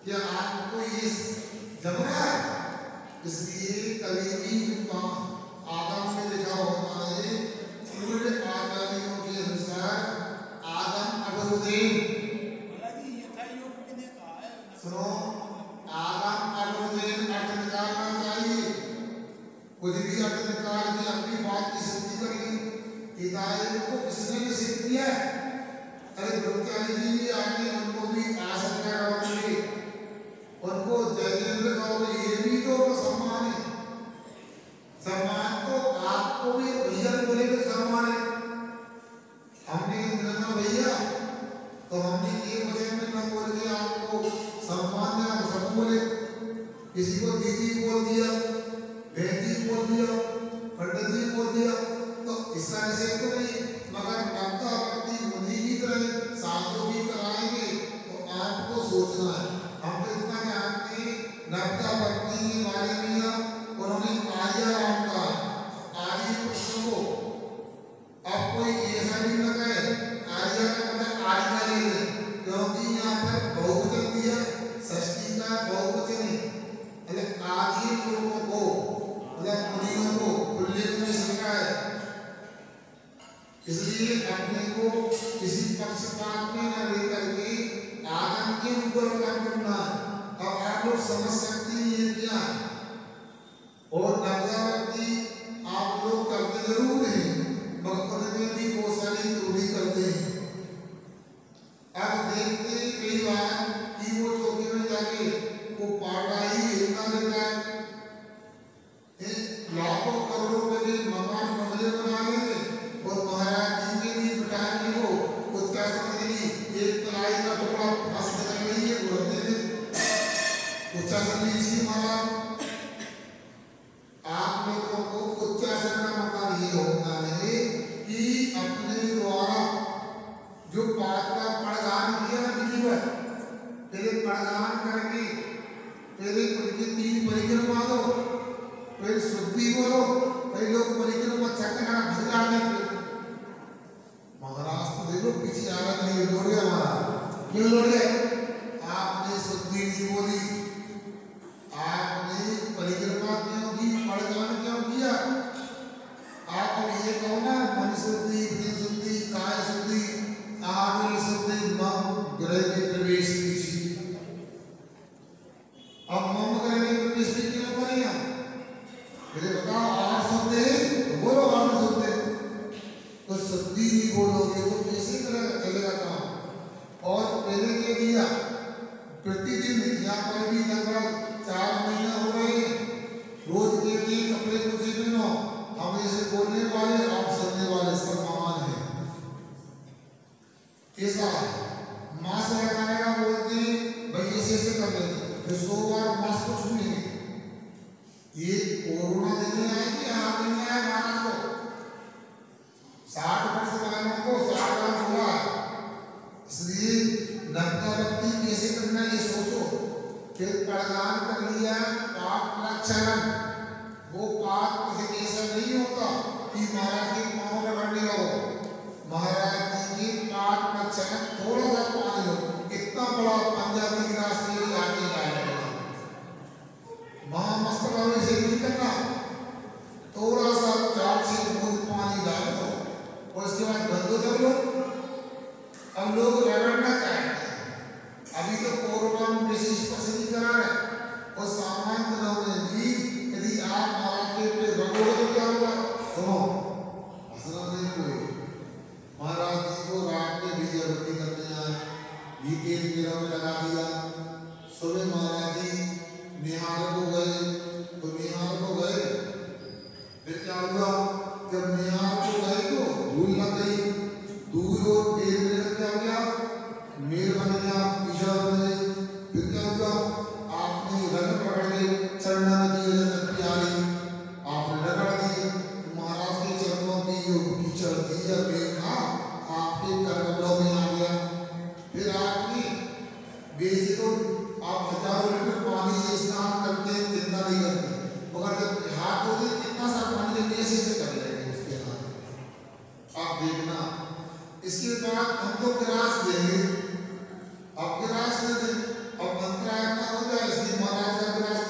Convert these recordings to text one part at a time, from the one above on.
क्या आपको इस जम रहा है। इसलिए कभी भी जो काम आदम से लिखा होता है, पूरे आचार्यों के अनुसार आदम अबरुद्दीन, सुनो, आदम अबरुद्दीन अर्थ निकालना चाहिए। कुछ भी अर्थ निकाल के अपनी बात की सिद्धि कर ली। हिदायत को किसने भी सिद्ध किया? अरे ब्रह्मचारी जी भी आके उनको भी आसन लगाओगे, उनको जयेंद्र कहोगे, ये भी तो सम्मान है। सम्मान तो आपको भी भैया बोले तो सम्मान है। हमने कहना भैया तो हमने एक वचन में न बोल के आपको सम्मान दिया, सब बोले। किसी को दीदी बोल दिया, बेटी बोल दिया, पंडित जी बोल दिया, तो इसका निषेध तो नहीं। मगर नवता भक्ति मुनि की तरह साधु भी कराएंगे तो आपको सोचना है। हम तो इतना जानते हैं नवता भक्ति के बारे में उन्होंने आर्य नाम का आर्य प्रश्न को, अब कोई ऐसा भी न कहे आर्य का मतलब आर्य ले ले, क्योंकि यहाँ पर बहुवचन दिया, षष्ठी का बहुवचन है। मतलब आर्य लोगों को, मतलब मुनियों को पुल्लिंग में समझा है। इसलिए अपने को किसी पक्षपात में न लेकर के आदम के ऊपर काम करना है। अब आप लोग समझ सकते हैं ये क्या है। और नवजागृति आप लोग करते जरूर हैं, मगर में भी बहुत सारी त्रुटि करते हैं। अब देखते हैं कई बार कि वो चौके में जाके वो पाटा ही इतना देता है, लाखों करोड़ों रुपए के मकान बंगले बना लेते और महाराज जी के लिए बिठाने को उच्चासन के लिए एक तलाई का टुकड़ा फंस कर रही है, बोलते थे उच्चासन लीजिए महाराज। आप लोगों को उच्चासन का मतलब ये होता है कि अपने द्वारा जो पाठ का पढ़गान किया ना विधिवत, पहले पढ़गान करके पहले उनकी 3 परिक्रमा दो, फिर शुद्धि बोलो, कई लोग परिक्रमा चक्कर भजरा में महाराज तो देखो पीछे आ रहा नहीं, लौट गया महाराज। क्यों लौट गए? आपने शुद्धि नहीं बोली, आपने परिक्रमा क्यों की, पढ़गान क्यों किया? आप ये कहो ना मन शुद्धि, बुद्धि शुद्धि, काय शुद्धि, आत्म शुद्धि, मम ग्रह में प्रवेश कीजिए। अब मम ग्रह में प्रवेश क्यों करें हम? मुझे बताओ, आठ शब्द है बोलो, आठ शब्द है तो शुद्धि नहीं बोलोगे तो कैसे चलेगा काम? और पहले के दिया प्रतिदिन यहाँ पर भी लगभग 4 महीना हो रहे हैं, रोज के लिए कपड़े कुछ पहनो, हमें से बोलने वाले आप सुनने वाले सब महान है। कैसा मास्क लगाने का बोलते हैं भाई, ऐसे कर लेते 100 बार मास्क को छूएंगे। ये कोरोना देने आए कि आप देने आए महाराज को? 60 वर्ष वालों को 60 बार हुआ। इसलिए नवता भक्ति कैसे करना ये सोचो। फिर पढ़गान कर लिया, पाप प्रक्षालन, वो पाप किसी ऐसा नहीं होता कि महाराज के पाँव पकड़ने लगो। महाराज जी के पाप प्रक्षालन थोड़ा सा पानी हो, इतना बड़ा पंजाबी गिलास के लिए आगे जाएगा, महामस्तक से नहीं करना, थोड़ा सा 4 से बूंद पानी डालो और उसके बाद गंदो दब लो। अब लोग रगड़ना चाहते हैं, अभी तो कोरोना में बेसी स्पर्श नहीं करा रहे और सामान्य दिनों में भी यदि आप महाराज के पे रगड़ो तो क्या होगा? सुनो, हंसना नहीं कोई। महाराज जी को रात में भी जबरदस्ती करते हैं, घी तेल गिरा में लगा दिया। सुबह महाराज जी निहार को गए तो निहार को गए, फिर क्या हुआ? जब निहार को गए तो धूल लग गई, दूर और तेल में क्या गया? मेल बन गया, पीछा बन गई। फिर क्या हुआ? आपने रगड़ पकड़ के चरणा में दिए, रगड़ प्यारी आपने रगड़ दी, महाराज के चरणों की जो कीचड़ थी या मेल था आपके करकमलों में आ गया। फिर आपने बेसी तो आप हजारों लीटर पानी से स्नान करते चिंता नहीं करते, मगर जब हाथ धोते कितना सा पानी लेके ऐसे कर लेंगे उसके हाथ। आप देखना, इसके बाद हम तो गिलास देंगे, अब गिलास दे दें, अब मंत्रा इतना हो जाए, इसलिए महाराज का गिलास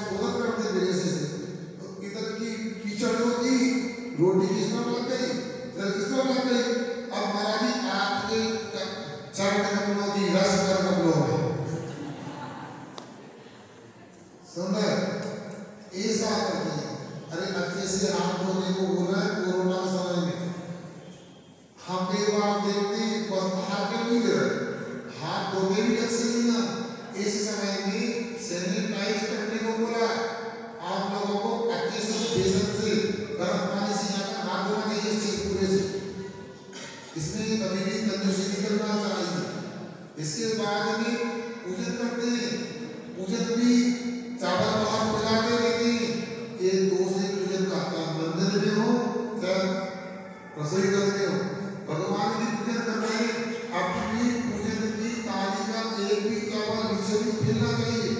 रोटी किसमें लग गई, जल किसमें लग गई। अब महाराज जी आपके चरण कमलों की रस कर कमलों में सुंदर ऐसा करते हैं। अरे अच्छे से हाथ धोने को बोला है कोरोना समय में। हम कई बार देखते हैं बस बाहर के नहीं गिर हाथ धोने भी अच्छे नहीं है। इस समय में सैनिटाइज करने को बोला। आप लोगों को अच्छे से बेसन से गर्म पानी से जाकर हाथ धोना चाहिए इस चीज पूरे से। इसमें कभी भी कंजूसी निकलना चाहिए। इसके बाद में पूजन करते हैं। पूजन भी चावल बाहर मिलाते रहते हैं। एक दो से पूजन का मंदिर में हो चाहे रसोई करते हो भगवान की पूजन कर रहे हैं। अपनी पूजन की थाली का एक भी चावल नीचे भी गिरना चाहिए।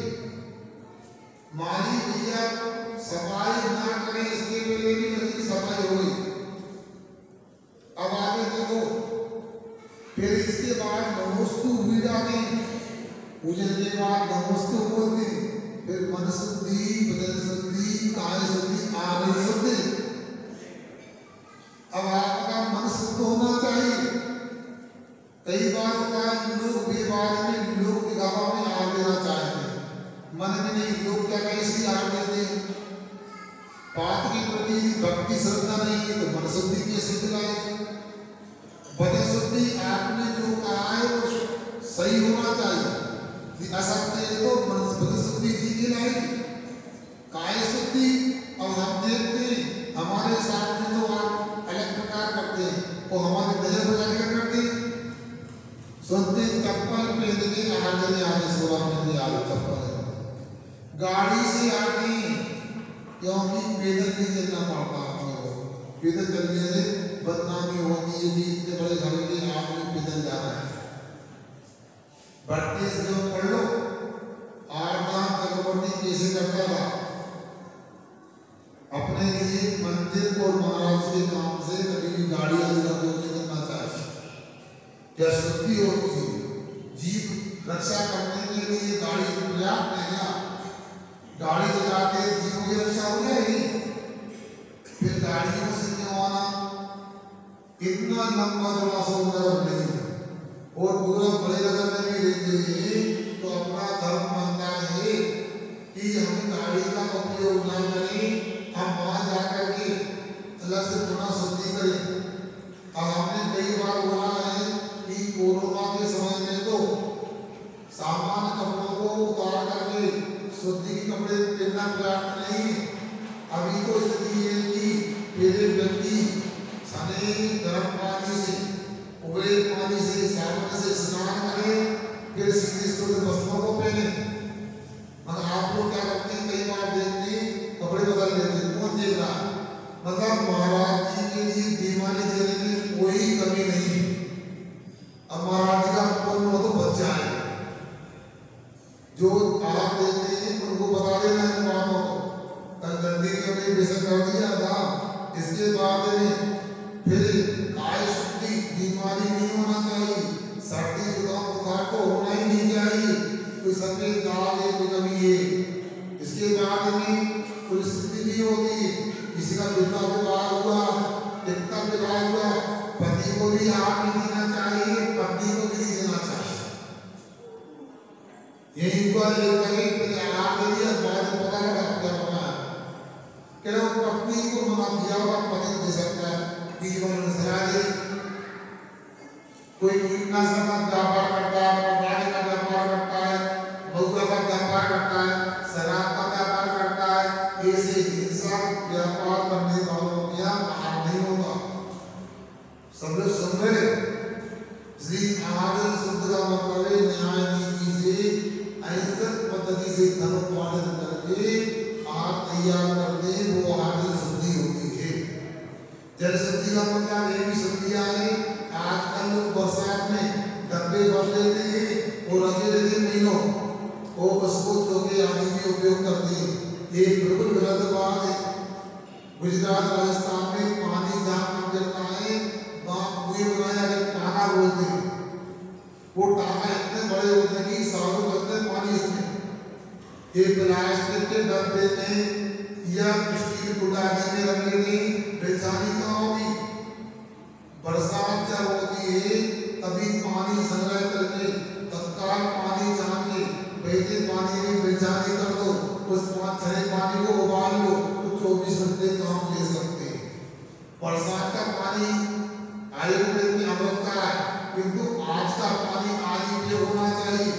माली भैया सफाई ना करें इसके पहले भी नदी सफाई हो गई। अब आगे देखो फिर इसके बाद नमोस्तु हुई जाते हैं। पूजन के बाद नमोस्तु बोलते हैं। फिर मन शुद्धि बदन शुद्धि काय शुद्धि आगे शुद्धि। अब आपका मन शुद्ध होना चाहिए। कई बार होता है लोग बेबार में लोग दिखावा में आग देना चाहते हैं। मन में नहीं लोग क्या कहें इसलिए आग देते हैं। बात के प्रति भक्ति श्रद्धा नहीं है तो मन शुद्धि कैसे दिलाएंगे। बदन शुद्धि आपने जो कहा है वो सही होना चाहिए। असत्य है तो मन बदन शुद्धि की लाएगी। काय शुद्धि अब हम देखते हैं हमारे साथ में तो आप अलग प्रकार करते हैं वो हमारे नजर बजा के करते हैं। सुनते चप्पल पहन के आगे सोलह में आगे चप्पल गाड़ी से आगे क्योंकि पैदल नहीं चलना पड़ता। पैदल चलने से बदनामी होती है कि इतने बड़े घर के आदमी पैदल जा रहा है। बढ़ते से जो पढ़ लो आरदान चक्रवर्ती कैसे करता था। अपने लिए मंदिर और महाराज के काम से कभी भी गाड़ी आदि का उपयोग नहीं करना चाहिए। क्या शुद्धि होती है। जीव रक्षा करने के लिए गाड़ी पर्याप्त है क्या। गाड़ी चलाते जीव की रक्षा हो जाएगी। फिर गाड़ी में से क्यों आना। इतना लंबा चौड़ा समुद्र नहीं और पूरा बड़े नगर में भी रहते हैं तो अपना धर्म मानता है कि हम गाड़ी का उपयोग न करें। हम वहां जाकर के अलग से पुनः शुद्धि करें। अब हमने कई बार बोला है कि कोरोना के समय में तो सामान्य कपड़ों को उतार करके शुद्धि के कपड़े पहनना पर्याप्त नहीं। अभी तो स्थिति है कि पहले व्यक्ति छाने गर्म पानी से उबले पानी से साबुन से स्नान करें फिर सीधे शुद्ध वस्त्रों को पहने। मगर आप लोग क्या करते हैं कई बार देखते हैं कपड़े बदल लेते हैं। कौन देख रहा है। मतलब महाराज जी के लिए दीवानी देने में कोई कमी नहीं है। अब महाराज जी का पूर्ण हो तो बच जाए। जो आप देते हैं उनको बता देना है बातों को। कल गंदी के में बेसन कर दिया था। इसके बाद में फिर काय शुद्धि बीमारी नहीं होना चाहिए। सर्दी जुकाम बुखार तो होना ही नहीं चाहिए। कोई सफेद दाग है कोई कमी है। इसके बाद में कोई स्थिति भी होती है। किसी का विधवा विवाह हुआ पिता विवाह हुआ पति को भी हाथ नहीं देना चाहिए पत्नी को भी नहीं देना चाहिए। यही हुआ एक कहीं फिर हाथ दे दिया बाद में पता लगा क्या बना क्या पत्नी को मना किया हुआ पति दे सकता है। जीवन सलाह दे कोई कीटनाशक का व्यापार करता है पटाखे का व्यापार करता है महुआ का व्यापार करता है शराब का व्यापार करता है। ऐसे हिंसा व्यापार करने वालों के यहाँ हाथ नहीं होता। सब लोग सुन रहे श्री आदर शुद्ध का मतलब न्याय नीति से अहिंसक पद्धति से धन उत्पादन करके आग तैयार करते वो आदर शुद्धि होती है। जल शुद्धि का मतलब ये भी शुद्धियाँ है। आजकल लोग बरसात में डब्बे भर लेते हैं और अगले महीनों वो उसको धोके आदि भी उपयोग करते हैं। ये बिल्कुल गलत बात है। गुजरात राजस्थान में पानी जहाँ कम गिरता है वहाँ कुएं बनाया गया टाका बोलते हैं। वो टाका इतने बड़े होते हैं कि सालों चलते हैं पानी इसमें। ये प्लास्टिक के डब्बे में या स्टील की टुटाई में रख लेते हैं। बेचारी का पानी संग्रह करके तत्काल पानी छान के बहते पानी में बिरजानी कर दो, उस छाने पानी को उबाल लो तो 24 घंटे काम ले सकते हैं। बरसात का पानी आयुर्वेद में अमृत का है, किंतु आज का पानी आज ही होना चाहिए।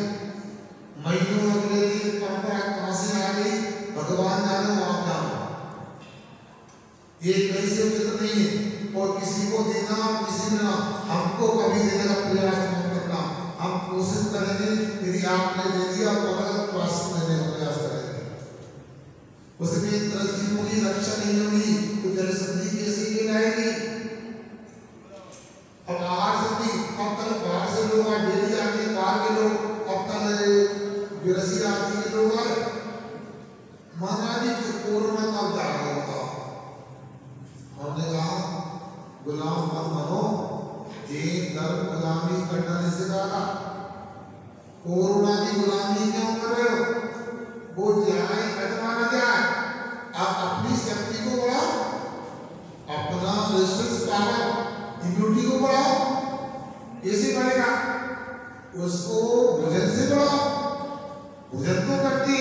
महीनों अगले दिन परंपरा कहां से आ गई भगवान जाने, वो आप जानो। ये कैसे उचित नहीं है, और किसी को देना किसी ने ना हमको कभी देने का प्रयास मत करना। हम कोशिश करेंगे यदि आपने दे दिया तो अलग प्राश्चित देने का प्रयास करेंगे। उसमें तरजीहों की रक्षा नहीं होगी तो जल संधि कैसे कहलाएगी। अब आहार संधि, अब तक बाहर से लोग आए, डेली आके बाहर के लोग, अब तक विरसी आदि के लोग आए। महाराज जी जो कोरोना का जाग होता, हमने कहा गुलाम मत बनो, दीन धर्म गुलामी करना नहीं सिखाता। कोरोना की गुलामी क्यों कर रहे हो? वो जाए कटवाना जाए, आप अपनी शक्ति को बढ़ाओ, अपना रेजिस्टेंस पावर इम्यूनिटी को बढ़ाओ। कैसे बढ़ेगा? उसको भोजन से बढ़ाओ। भोजन तो करते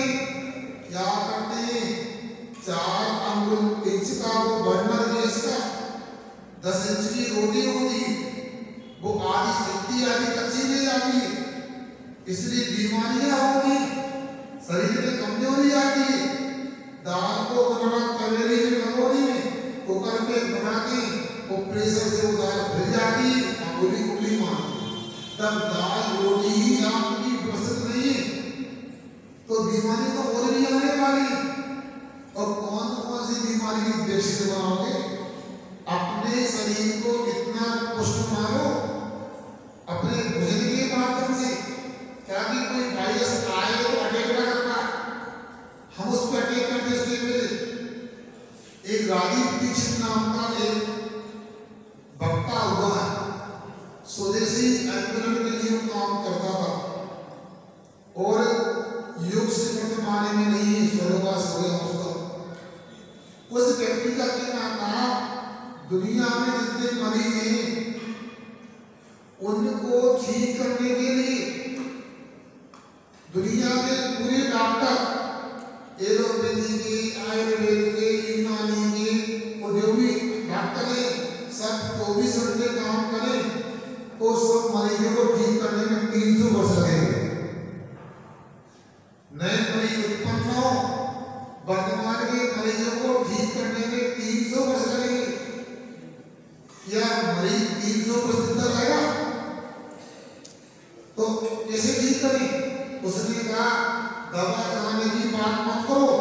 क्या करते, 4 अंगुल इंच का वो बर्नर गैस का 10 इंच की रोटी होती, वो आधी शक्ति आधी कच्ची रह जाती है, इसलिए बीमारियां होगी, शरीर में कमजोरी आती है। दाल को बनाना तवेली में कटोरी में कुकर में बना के वो प्रेशर से वो दाल भर जाती है, अंगुली कुली मारती, तब दाल रोटी ही आपकी व्यवस्थित नहीं है तो बीमारी तो और भी आने वाली। और कौन कौन सी बीमारी की व्यवस्थित बनाओगे? अपने शरीर को इतना पुष्ट मारो अपने भोजन के माध्यम से, ताकि कोई वायरस आए तो अटैक न करना, हम उस पर अटैक करते इसके पहले। एक राजीव दीक्षित नाम का एक वक्ता हुआ है, स्वदेशी आंदोलन के लिए काम करता था और युग से वर्तमान में नहीं स्वर्गवास हो गया उसका। उस व्यक्ति का कहना था दुनिया में जितने मरीज हैं उनको ठीक करने के लिए दुनिया के पूरे डॉक्टर एलोपैथी के, आयुर्वेद के, यूनानी के, औद्योगिक डॉक्टर सब 24 घंटे काम करें तो सब मरीजों को ठीक करने में 300 वर्ष लगेंगे। नए मरीज उत्पन्न हो, वर्तमान के मरीजों को ठीक करने में 300 वर्ष लगेंगे। क्या मरीज 300 वर्ष जिंदा रहेगा? तो कैसे ठीक करें? उसने कहा दवा खाने की बात मत करो,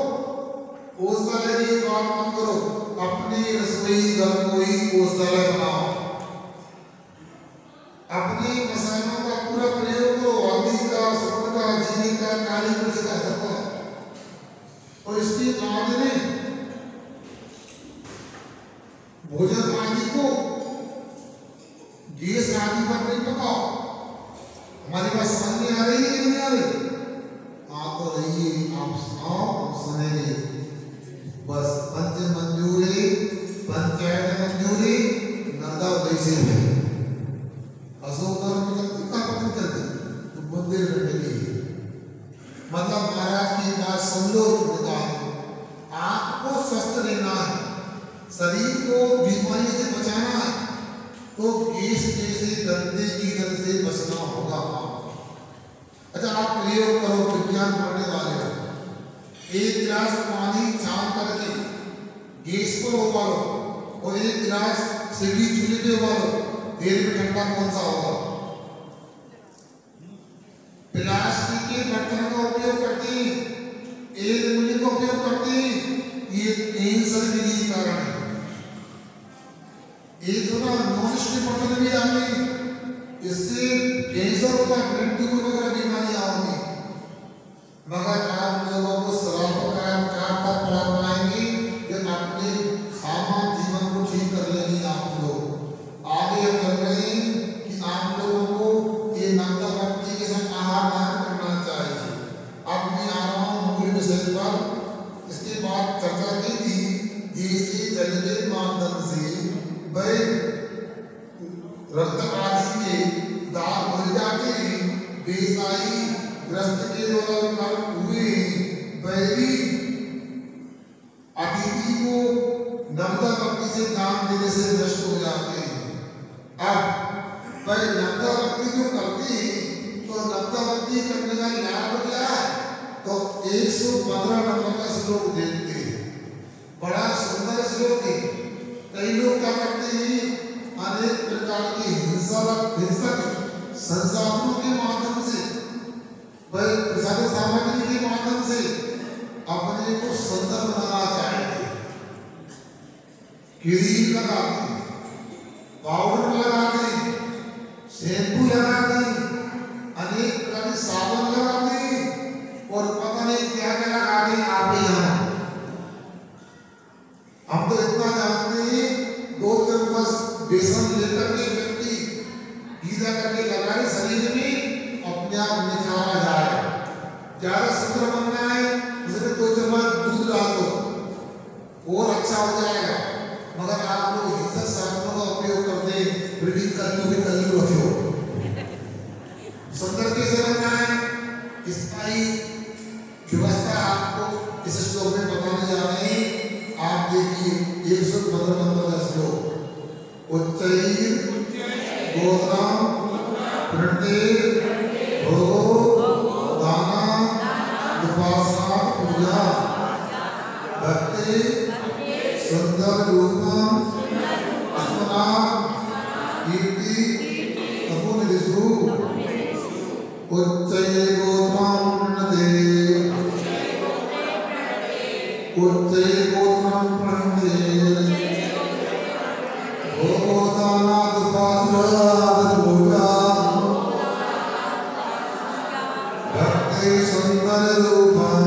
औषधालय की बात मत करो, अपने रसोई घर को ही औषधालय बनाओ, अपने मसालों का पूरा प्रयोग करो, हल्दी का, सुगंध का, जीरे का, काली मिर्च का, सबका। और इसके बाद में भोजन आदि को गैस आदि पर नहीं पकाओ। हमारी बात समझ में आ रही है कि नहीं आ रही? आ तो रही है, आप सुनाओ, हम सुनेंगे। बस पंच मंजूरी, पंचायत मंजूरी, नंदा वैसे है अशोकर मतलब कितना पता चलती तो मंदिर में मिली। मतलब महाराज की बात सुन लो, आपको स्वस्थ रहना है, शरीर को बीमारी से बचाना है तो गैस जैसे गंदे ईंधन से बचना होगा। अच्छा, आप प्रयोग करो, विज्ञान पढ़ने वाले हो, 1 गिलास पानी छान करके गैस पर उबालो और 1 गिलास सीढ़ी चूल्हे पे उबालो, देर में ठंडा कौन सा होगा? प्लास्टिक के बर्तन का उपयोग करते हैं, एक मूल्य का उपयोग करते हैं, ये कैंसर के लिए कारण है। एक थोड़ा नॉन स्टिक बर्तन भी आते हैं, इससे कैंसर होता है, ब्रेन ट्यूमर वगैरह बीमारियां होंगी। मगर आप लोगों को सलाह कर पढ़ा पाएंगे कि अपने सामान्य जीवन को ठीक कर लेंगे। आप लोग आगे चल रहे हैं कि आप लोगों को ये नंदा भक्ति के साथ आहार दान करना चाहिए। अब मैं आ रहा हूँ मूल विषय पर। इसके बाद चर्चा की थी जैसे जल के माध्यम से वह रक्त आदि के दाग मिल जाए ईसाई ग्रस्त के द्वारा कर्म हुए बैरी अतिथि को नम्रता भक्ति से दान देने से नष्ट हो जाते हैं। अब भाई नम्रता भक्ति जो करती तो नम्रता भक्ति करने का लाभ क्या है? तो 115 नंबर का श्लोक देखते हैं, बड़ा सुंदर श्लोक है। कई लोग क्या करते हैं, अनेक प्रकार की हिंसक संसाधनों के माध्यम से, प्रसाद सामग्री के माध्यम से अपने को सुंदर बनाना चाहते, क्रीम लगाते, पाउडर लगाते, शैम्पू लगाते, अनेक प्रकार के साबुन लगाते और पता नहीं क्या क्या लगाते। आप ही यहाँ हम तो इतना जानते हैं, 2 चम्मच बेसन लेकर के व्यक्ति गीला करके लगाए शरीर में, अपने आप निखारा जाए। ज्यादा सुंदर बनना है उसमें 2 चम्मच दूध डाल दो और अच्छा हो जाएगा। मगर आप लोग हिंसक साधनों का उपयोग करते, ब्रीडिंग कल्लू रखो। सुंदर कैसे बनना है, इसका ही व्यवस्था आपको इस श्लोक में बताने जा रहे हैं। आप देखिए 115 नंबर का श्लोक, उच्चैः गोत्रम प्रणते भोगो दाना उपासना पूजा भक्ति सुंदर रूपम स्मना कीर्ति तपोनिधिषु उच्चैः गोत्रम प्रणते उच्चैः गोत्रम प्रणते भोगो दाना उपासना पूजा भक्ति सुंदर रूपम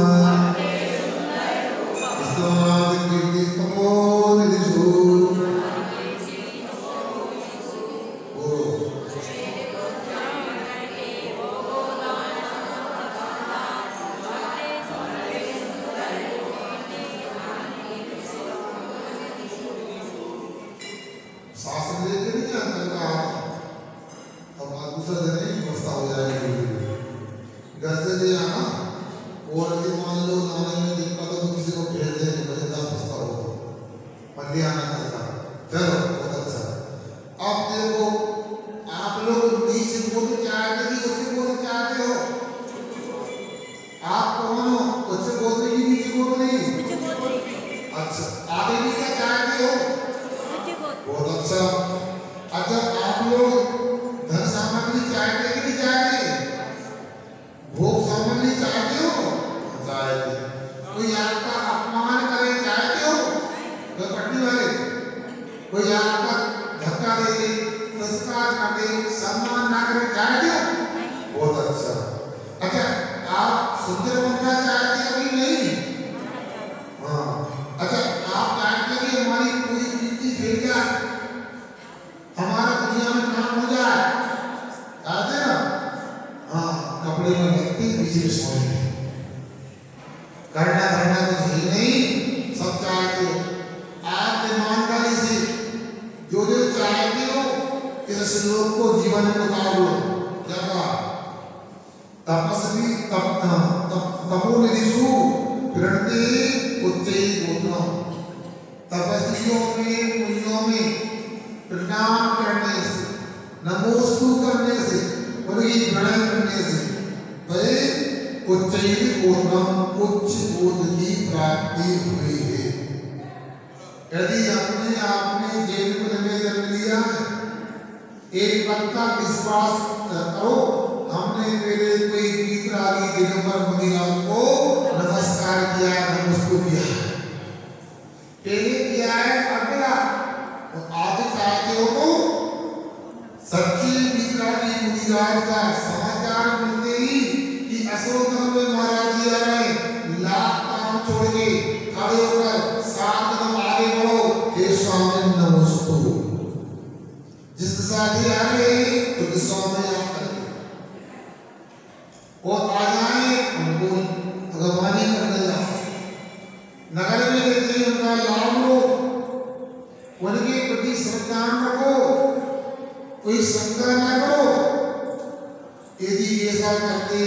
यदि ऐसा करते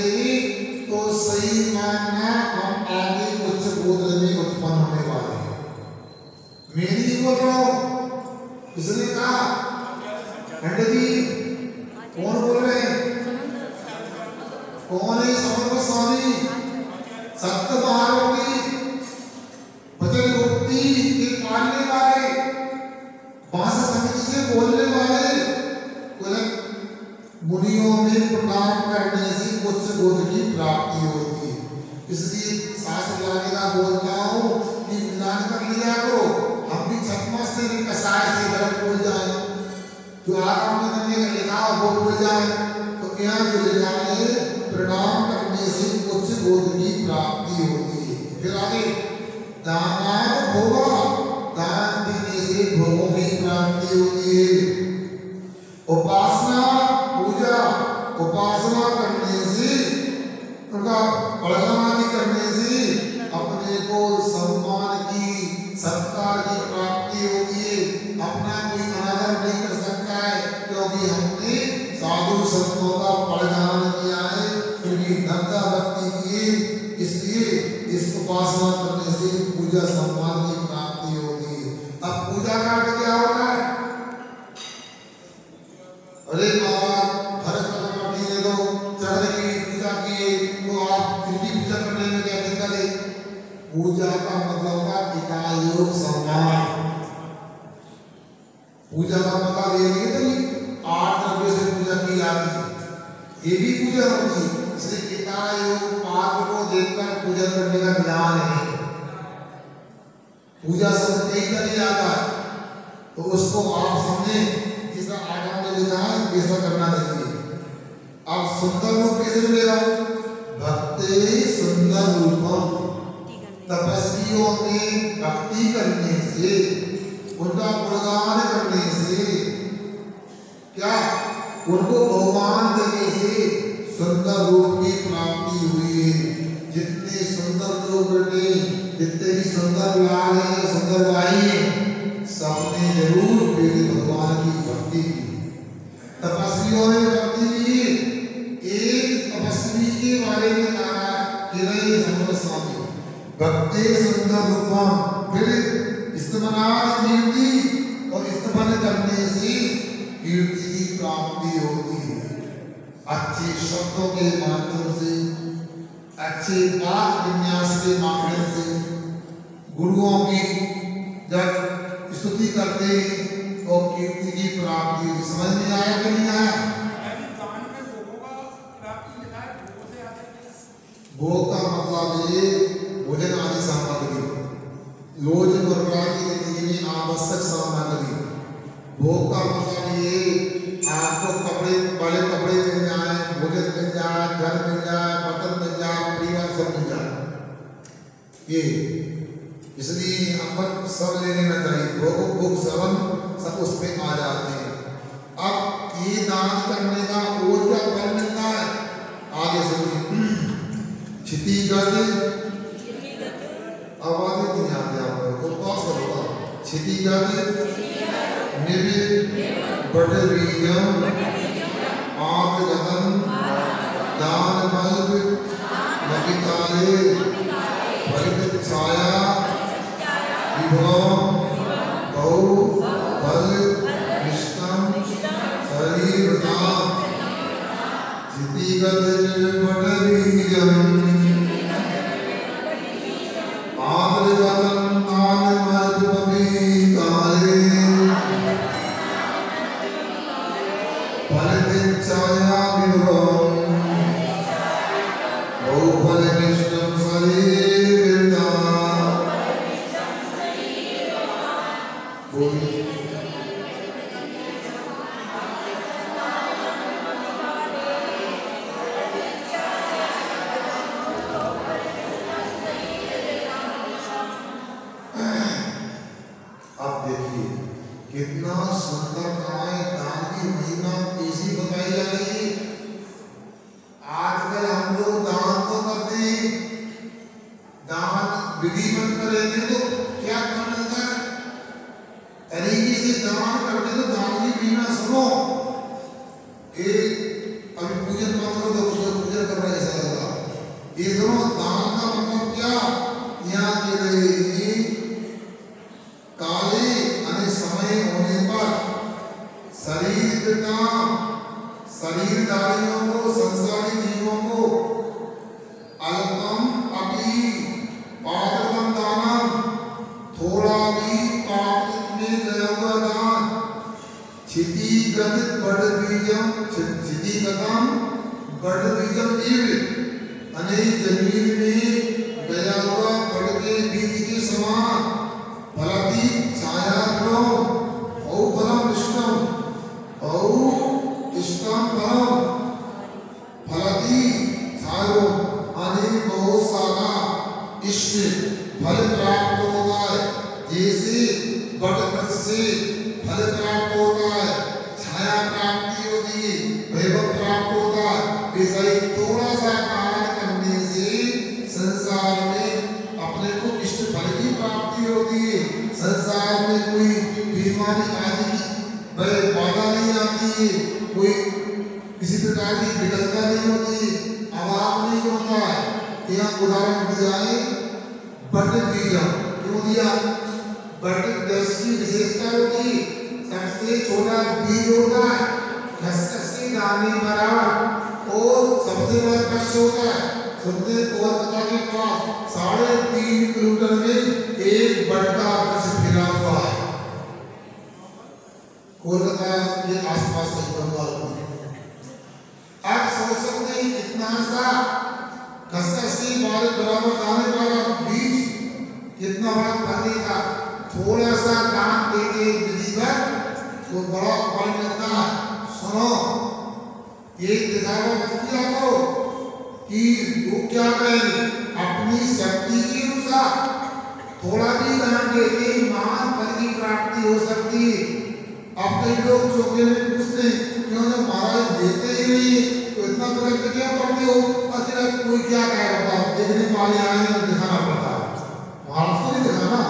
तो सही मानना हम आगे उच्च गोत्र में उत्पन्न होने वाले हैं। मैं नहीं बोल रहा हूं, किसने कहा? जी कौन बोल रहे हैं? कौन है? समर्थ स्वामी सत्य महारोगी भजन गुप्ती के पालने वाले, भाषा समिति से बोलने वाले मुनियों में प्रणाम करने से उच्च गोत्र की प्राप्ति होती है। इसलिए शास्त्र लाने बोलता हूँ कि मिलान कर लिया करो, हम भी छठमस्ते में कसाय से गलत बोल जाए, जो आगम में करने का लिखा वो बोल जाए, तो यहाँ जो लिखा है प्रणाम करने से उच्च गोत्र की प्राप्ति होती है। फिर आगे दानाद होगा, दान देने से भोगों की प्राप्ति होती है। उपासना पूजा उपासना करने से, उनका बड़गानी करने से अपने को सम्मान की सत्कार की प्राप्ति होती है। अपना कोई अनादर नहीं कर सकता है, क्योंकि हमने साधु संतों का बड़गान किया है, उनकी धक्का भक्ति की, इसलिए इस उपासना करने से पूजा सम्मान की प्राप्ति होती है। अब पूजा का अर्थ क्या होता है? अरे भगवान भरत का माटी दे दो, चढ़ की पूजा किए तो आप इनकी पूजा करने में क्या दिक्कत है? पूजा का मतलब का टिकायोग सम्मान। पूजा का मतलब ये नहीं कि 8 द्रव्य से पूजा की जाती है, ये भी पूजा होती है। इसलिए टिकायोग पात्र को देखकर पूजा करने का विधान है। पूजा शब्द कई तरह आता है, तो उसको आप समझें। इसका आगम में लिखा है कैसा करना चाहिए। अब सुंदर रूप कैसे मिलेगा? भक्ति सुंदर रूपम, तपस्वियों में भक्ति करने से, उनका गुणगान करने से, क्या उनको भगवान देने से सुंदर रूप की प्राप्ति हुई है। जितने सुंदर लोग बैठे, जितने भी सुंदर लाल है, सुंदर भाई है, सबने जरूर मेरे भगवान की भक्ति की। तपस्वियों ने भक्ति की। एक तपस्वी के बारे में कहा कि नहीं समर्थ स्वामी भक्ति सुंदर रूपम, फिर स्तमनाद कीर्ति, और स्तमन करने से कीर्ति की प्राप्ति होती है। अच्छे शब्दों के माध्यम से, अच्छे वाक विन्यास के माध्यम से गुरुओं की जब स्तुति करते तो कीर्ति की प्राप्ति। समझ में आया कि नहीं आया? भोग का मतलब ये भोजन आदि सामग्री, रोजमर्रा की जिंदगी में आवश्यक सामग्री। भोग का मतलब ये आपको कपड़े, बड़े कपड़े मिल जाए, भोजन मिल जाए, घर मिल जाए, बर्तन मिल जाए, परिवार सब मिल जाए, ये इसलिए अपन सब ले लेना चाहिए। भोग भोग श्रवण सब उसमें आ जाते हैं। अब ये दान करने का और क्या फल मिलता है? आगे सुनिए। क्षितिगत आवाज नहीं आती आपको, पास होगा। क्षितिगत बटवीर्यम आत्मगतम दानमल्प लपिताले परितच्छाया विभवम बहु बल निष्ठम शरीरताम क्षितिगत बटवीर्यम आत्मगतम दानमल्प लपिताले परितच्छाया विभवम बहु बल निष्ठम शरीरताम मित्रता शरीरधारियों को, संसारी जीवों को, अल्पम अपि पात्रम दानम, थोड़ा भी पात्र में गया हुआ दान, क्षितिगत बड़ बीजम, क्षितिगतम बड़ बीजम इव, अनेक जमीन में गया हुआ बड़ के बीज के समान, फलती छाया औ फलम इष्टम औ इष्टम फलम, फलती छायो अनेक बहुत सारा इष्ट फल प्राप्त होता है। जैसे बड़ वृक्ष से फल प्राप्त होता है, छाया प्राप्ति होती है, वैभव प्राप्त होता है, वैसा ही थोड़ा सा दान करने से संसार में अपने को इष्ट फल की प्राप्ति होती है। संसार में कोई बीमारी आदि की बाधा नहीं आती है, कोई किसी प्रकार की विकलता नहीं होती, अभाव नहीं होता है। यहाँ उदाहरण दिया है बट बीजम, क्यों दिया? बट वृक्ष की विशेषता होती है, सबसे छोटा बीज होता है, खसखस के दाने बराबर, और सबसे बड़ा वृक्ष होता है। सुनते कोलकाता के पास 3.5 किलोमीटर में एक बड़ा वृक्ष फैला हुआ है, कोलकाता के आसपास के बंगाल में। आप सोच सकते हैं कितना सा खसखस की बारिश बराबर दाने वाला बीज कितना बड़ा फल देगा। थोड़ा सा दान देते विधिवत तो बड़ा फल मिलता है। सुनो, ये दिखावा मत किया करो कि वो क्या करेंगे, अपनी शक्ति के अनुसार थोड़ा भी दान देते महान फल की प्राप्ति हो सकती है। अब कई लोग चौके में पूछते हैं क्यों ना महाराज देते ही नहीं, तो इतना तो क्या करते हो? अच्छा कोई क्या कहे बताओ, देखने वाले आए हैं दिखाना पड़ता है, महाराज को नहीं दिखाना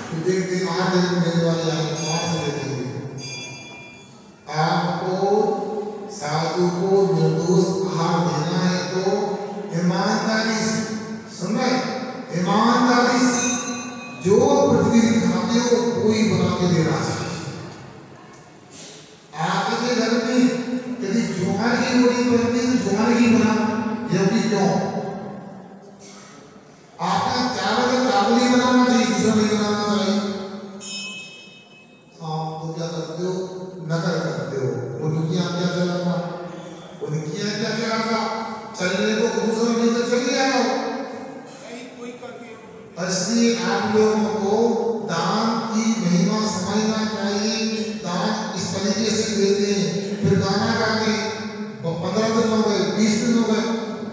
कि देखते आज देखने वाले आए हैं, महाराज को देखेंगे। आपको साधु को निर्दोष आहार देना है तो ईमानदारी से, सुन रहे, ईमानदारी से जो प्रतिदिन खाते हो कोई बना के देना चाहिए। आपके घर में यदि ज्वार की रोटी बनती है तो ज्वार ही बना, जबकि क्यों? आटा चावल का चावल ही बनाना चाहिए, दूसरा नहीं बनाना चाहिए। आप तो क्या करते हो, नकल करते हो। उनकी क्या चलाना, उनकी क्या चलाना, चलने को दूसरा नहीं तो चले जाओ। इसलिए आप लोगों को दान की महिमा समझना चाहिए। दान इस तरीके से देते हैं, फिर गाना गाते हैं, 15 दिन हो गए, 20 दिन हो गए,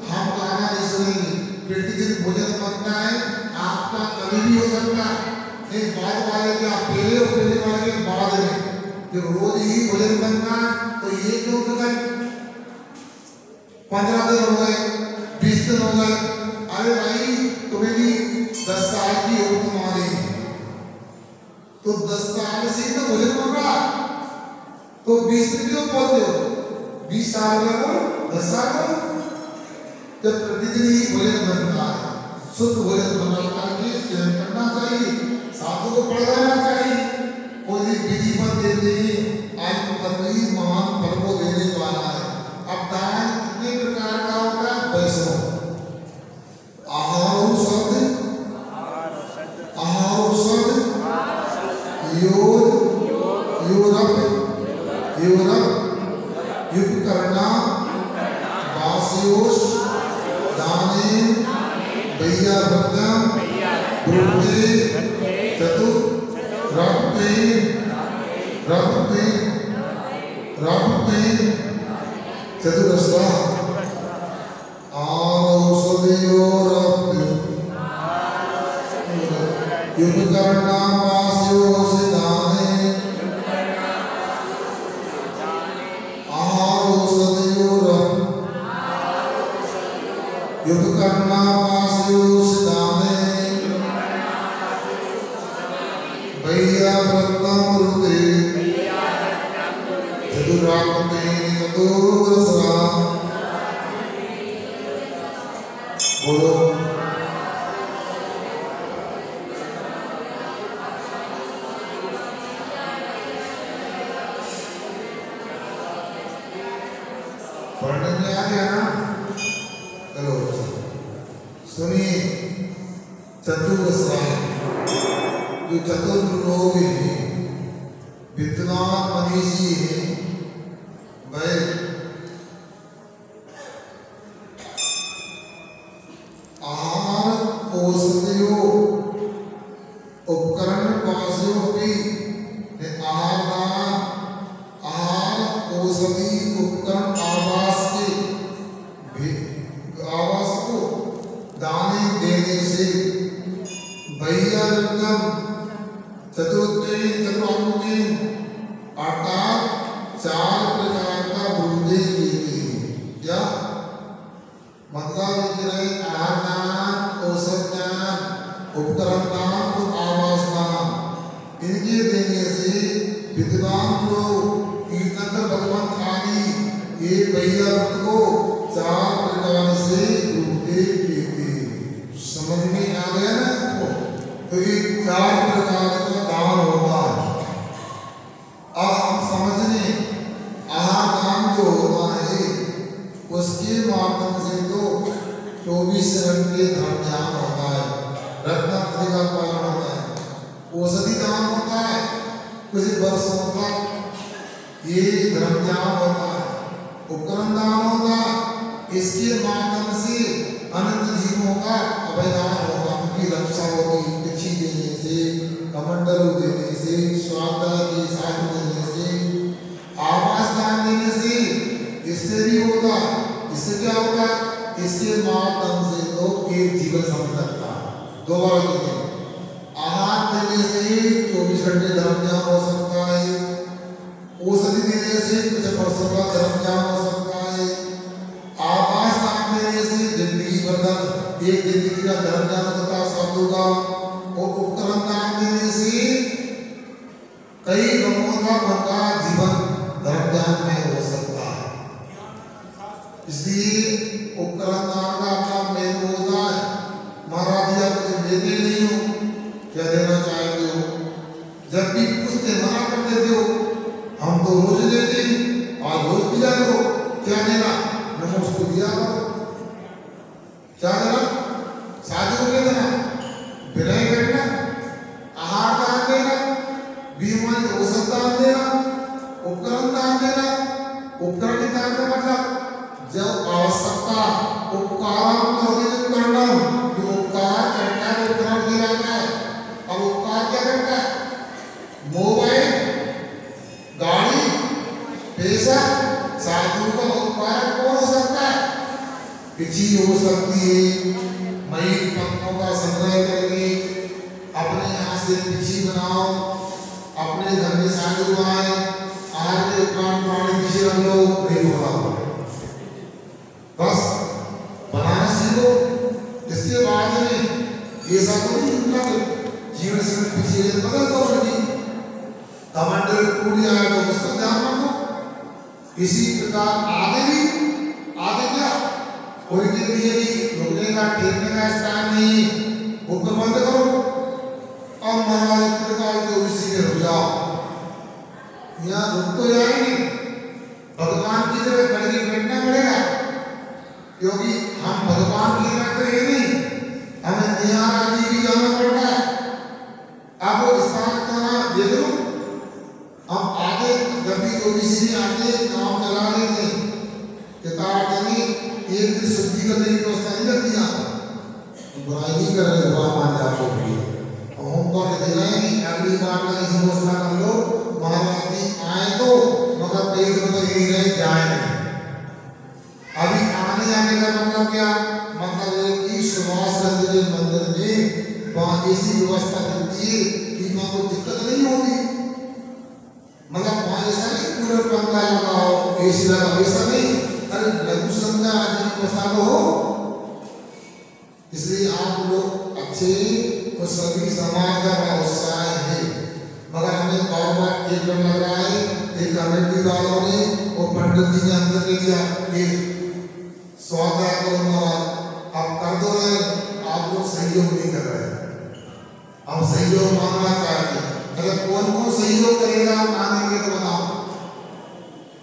हम गाना नहीं सुनेंगे। प्रतिदिन भोजन बनता है, आपका कभी भी हो सकता है, एक बाद वाले क्या पहले और पहले वाले के बाद में, जब रोज ही भोजन बनता है तो ये क्यों कर 15 दिन हो गए, 20 दिन हो गए, अरे भाई तुम्हें भी 10 साल की उम्र तुम्हारी, तो 10 साल से तो भोजन बन रहा, तो 20 दिन क्यों बोलते हो? 20 साल का 10 साल का, जब प्रतिदिन ही भोजन बनता है, शुद्ध भोजन बनाना चाहिए, स्वयं करना चाहिए, साधु को पढ़ाना चाहिए। कोई विधि पर देते ही आत्मकर्मी महान फल को देने वाला है। अब दान कितने प्रकार का होता है? वैष्णव आहार शब्द, आहार शब्द, योग यूरप युग करना, वास्योष दाने भैया भक्तम ब्रूते चतुर रपते चतुरस्रा औषधियो युग करना वास्योष दाने युग करना वास्योष दाने भैया व्रतम रुते चतुरात्मे चतुरस्रा। बोलो पढ़ने में आ गया ना? चलो सुनिए, चतुर्श्राय जो चतुर लोग हैं, विद्वान मनीषी हैं, वह आहार औषधियों उपकरण वासियों की आहार औषधि उपकरण आवास को दाने देने से भैया चतुर्मुखी अर्थात 4 प्रकार का बुद्धि देती है। क्या मतलब आहार दान, औषध दान, उपकरण दान और आवास दान, इनके देने से विद्वान लोग तीर्थंकर भगवंत आदि ये भैया को 4 प्रकार से बुद्धि देते। समझ में आ गया ना? तो ये 4 प्रकार का दान होता है। अब हम समझने आहार दान जो होता है उसके माध्यम से तो 24 घंटे धर्म ध्यान होता है, रत्नावली का पालन होता है, औषधि दान होता है, कुछ वर्षों तक ये धर्म ध्यान होता है, उपकरण दान होता है, इसके माध्यम से अनंत जीवों का अभयदान होगा, उनकी रक्षा होगी, पिछी देने से, कमंडल देने से, स्वागत के साथ देने से, आवास दान देने से, इससे भी होगा। इससे क्या होगा? इसके माध्यम से तो एक जीवन समझ सकता है। दोबारा कहते हैं, आहार देने से 24 घंटे धर्म ज्ञान हो सकता है, औषधि देने से कुछ वर्षों का धर्म ज्ञान हो सकता है, आवास दान देने से जिंदगी भर का एक जिंदगी का धर्म ज्ञान होता है साधु का, और उपकरण दान देने से कई लोगों का जीवन धर्म ज्ञान में हो सकता है। इसलिए उपकरण दान का अपना मेन होता है। महाराज जी आप कुछ देते नहीं हो, क्या देना चाहते हो? जब भी पूछते मना कर देते हो, हम तो रोज देते हैं, आज रोज दिया करो, क्या देना? नमो उसको दिया करो, क्या देना? शादी को क्या देना? विनय करना, आहार दान देना, बीमारी औषध दान देना, उपकरण दान देना। उपकरण दान का मतलब जब आवश्यकता उपकार करना, जो उपकार करता है उपकरण दिया जाता है। अब उपकार क्या करता है? मोबाइल, गाड़ी, पैसा, साधु का उपकार कौन हो सकता है? पिछी हो सकती है, मई पंखों का संग्रह करके अपने यहाँ से पिछी बनाओ, अपने घर में साधु आए, आज के उपकरण पुराने पिछे रख लो, नहीं होगा, बस बनाना सीखो। इसके बाद में ऐसा तो नहीं जीवन से पीछे बदल दो, कमांडर टूट जाए तो उसका ध्यान रखो। इसी प्रकार आगे क्या उनके लिए भी रुकने का टेकने का स्थान नहीं, ऊपर बंद करो। अब महाराज प्रकार तो इसी में रुक जाओ, यहाँ रुक तो जाएंगे, भगवान की तरह बढ़ के बैठना पड़ेगा, क्योंकि हम भगवान की तरह तो ये नहीं, हमें निहार आदि भी जाना पड़ता है। आप वो स्थान का देख लो, हम आगे जब भी जो किसी भी आते काम चला लेते एक दिन शुद्धि करने की व्यवस्था नहीं करती यहाँ, बुराई नहीं कर रहे, बुरा मान जाते हम तो कहते हैं कि अगली बार का इसी व्यवस्था कर लो, महाराज जी आए तो मगर कई दिन तो यही रहे जाए नहीं। अभी आने जाने का मतलब क्या? मतलब है कि सुभाष नंदी मंदिर में वहाँ ऐसी व्यवस्था करती है कि वहाँ कोई दिक्कत नहीं होती। मतलब वहाँ ऐसा नहीं पूरा पंखा लगाओ, एसी लगाओ, ऐसा नहीं, अरे लघु संज्ञा आदि प्रसाद हो। इसलिए आप लोग अच्छे और सभी समाज का उत्साह है, मगर हमें बार-बार एक डर लग रहा है, एक कमेटी वालों ने और पंडित जी ने अंदर के दिया एक स्वागत करूंगा, आप कर दो रहे, आप लोग सहयोग नहीं कर रहे। हम सहयोग मांगना चाहते हैं, अगर कौन सहयोग करेगा मांगेंगे तो बताओ।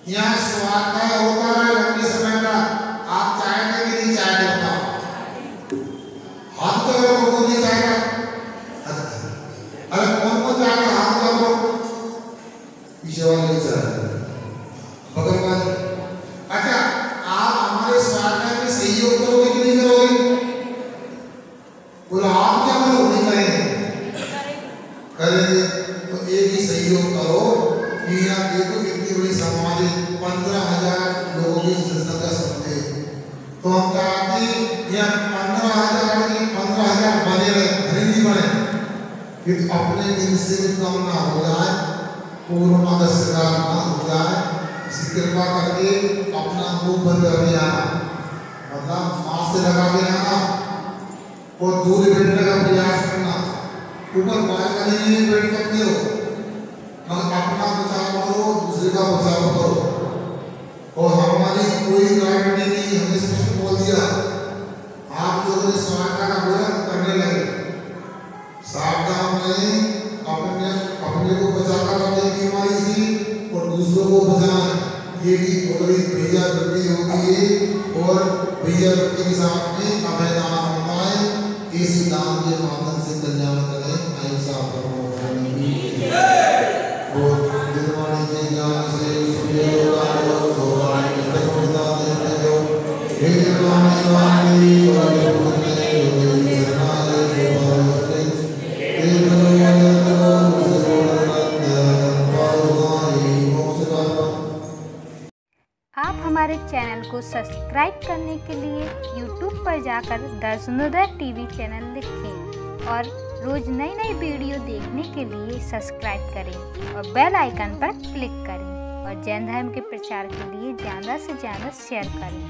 यहाँ स्वागत होता है लंबे समय होगी जनसंख्या समझे तो हम चाहते हैं यह 15,000 बने रहे, भले नहीं बने कि अपने दिन से भी कम ना हो जाए, कोरोना का शिकार ना हो जाए। इसी कृपा करके अपना मुंह बंद करके आना, मतलब मास्क लगा के आना और दूर बैठने का प्रयास करना। ऊपर बालकनी में नहीं बैठ सकते हो, मगर अपना बचाव करो, दूसरे का बचाव करो। और हमारी कोई गारंटी नहीं, हमने स्पष्ट बोल दिया। आप लोगों ने स्वास्थ्य का बुरा करने लगे, सावधान रहें, अपने को बचाकर रखें बीमारी से और दूसरों को बचाएं। ये भी बड़ी भैया वृत्ति होती है और भैया वृत्ति के साथ में अभय दान होता है। इस दान के माध्यम से कल्याण करें, अहिंसा परमो धर्म और निर्वाणी के ज्ञान से आप हमारे चैनल को सब्सक्राइब करने के लिए YouTube पर जाकर दर्शनोदय टीवी चैनल लिखें और रोज नई नई वीडियो देखने के लिए सब्सक्राइब करें और बेल आइकन पर क्लिक करें और जैन धर्म के प्रचार के लिए ज़्यादा से ज़्यादा शेयर करें।